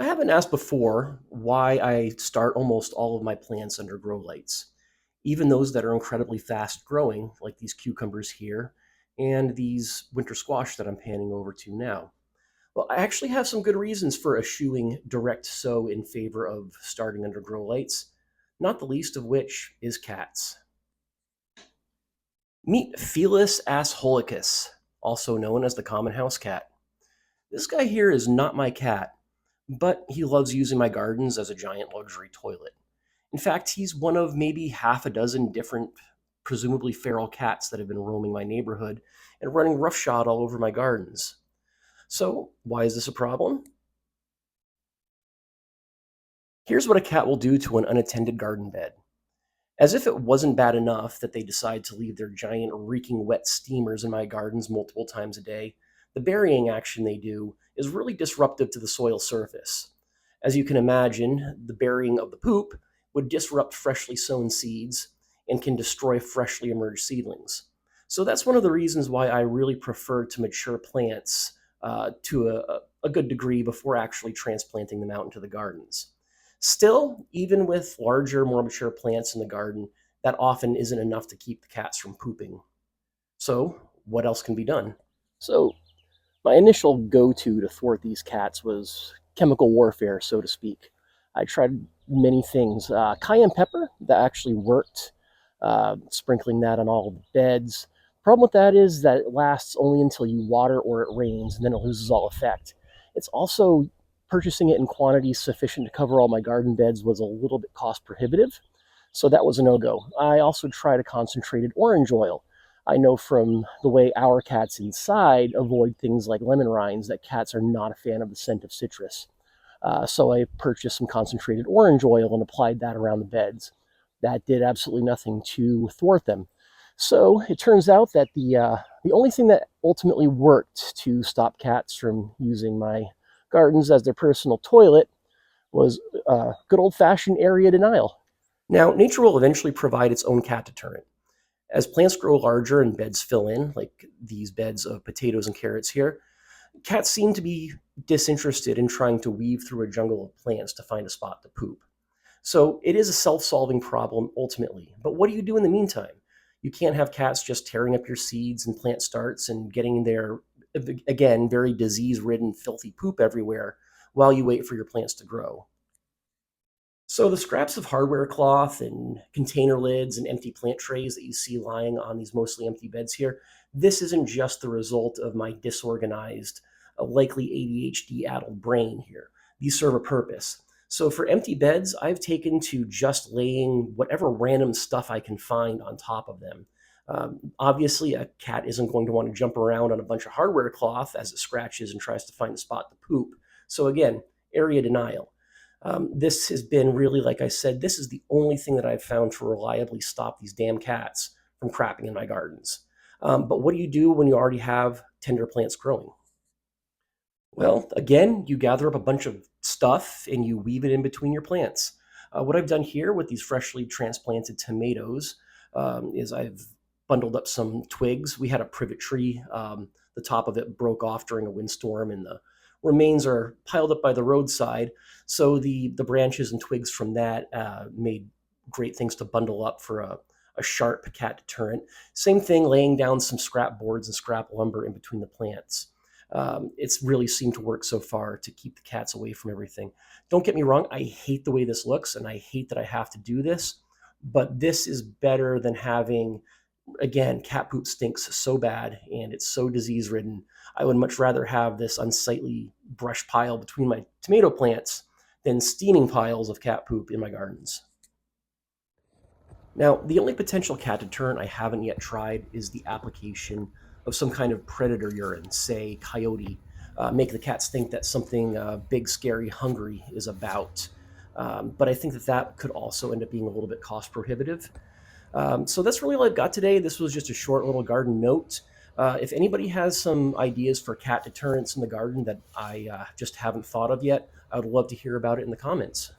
I haven't asked before why I start almost all of my plants under grow lights, even those that are incredibly fast growing, like these cucumbers here and these winter squash that I'm panning over to now. Well, I actually have some good reasons for eschewing direct sow in favor of starting under grow lights, not the least of which is cats. Meet Felis assholicus, also known as the common house cat. This guy here is not my cat, but he loves using my gardens as a giant luxury toilet. In fact, he's one of maybe half a dozen different, presumably feral cats that have been roaming my neighborhood and running roughshod all over my gardens. So, why is this a problem? Here's what a cat will do to an unattended garden bed. As if it wasn't bad enough that they decide to leave their giant reeking wet steamers in my gardens multiple times a day, the burying action they do is really disruptive to the soil surface. As you can imagine, the burying of the poop would disrupt freshly sown seeds and can destroy freshly emerged seedlings. So that's one of the reasons why I really prefer to mature plants to a good degree before actually transplanting them out into the gardens. Still, even with larger, more mature plants in the garden, that often isn't enough to keep the cats from pooping. So, what else can be done? So, my initial go-to to thwart these cats was chemical warfare, so to speak. I tried many things. Cayenne pepper, that actually worked, sprinkling that on all of the beds. Problem with that is that it lasts only until you water or it rains, and then it loses all effect. It's also purchasing it in quantities sufficient to cover all my garden beds was a little bit cost prohibitive, so that was a no-go. I also tried a concentrated orange oil. I know from the way our cats inside avoid things like lemon rinds that cats are not a fan of the scent of citrus. So I purchased some concentrated orange oil and applied that around the beds. That did absolutely nothing to thwart them. So it turns out that the only thing that ultimately worked to stop cats from using my gardens as their personal toilet was good old-fashioned area denial. Now, nature will eventually provide its own cat deterrent. As plants grow larger and beds fill in, like these beds of potatoes and carrots here, cats seem to be disinterested in trying to weave through a jungle of plants to find a spot to poop. So it is a self-solving problem ultimately. But what do you do in the meantime? You can't have cats just tearing up your seeds and plant starts and getting their, again, very disease-ridden, filthy poop everywhere while you wait for your plants to grow. So the scraps of hardware cloth and container lids and empty plant trays that you see lying on these mostly empty beds here, this isn't just the result of my disorganized, likely ADHD-addled brain here. These serve a purpose. So for empty beds, I've taken to just laying whatever random stuff I can find on top of them. Obviously, a cat isn't going to want to jump around on a bunch of hardware cloth as it scratches and tries to find a spot to poop. So again, area denial. This has been really, like I said, this is the only thing that I've found to reliably stop these damn cats from crapping in my gardens. But what do you do when you already have tender plants growing? Well, again, you gather up a bunch of stuff and you weave it in between your plants. What I've done here with these freshly transplanted tomatoes is I've bundled up some twigs. We had a privet tree. The top of it broke off during a windstorm, and the remains are piled up by the roadside. So the branches and twigs from that made great things to bundle up for a sharp cat deterrent. Same thing, laying down some scrap boards and scrap lumber in between the plants. It's really seemed to work so far to keep the cats away from everything. Don't get me wrong, I hate the way this looks and I hate that I have to do this, but this is better than having, again, cat poop stinks so bad and it's so disease ridden. I would much rather have this unsightly brush pile between my tomato plants than steaming piles of cat poop in my gardens. Now, the only potential cat deterrent I haven't yet tried is the application of some kind of predator urine, say coyote, make the cats think that something big, scary, hungry is about. But I think that that could also end up being a little bit cost prohibitive. So that's really all I've got today. This was just a short little garden note. If anybody has some ideas for cat deterrents in the garden that I just haven't thought of yet, I would love to hear about it in the comments.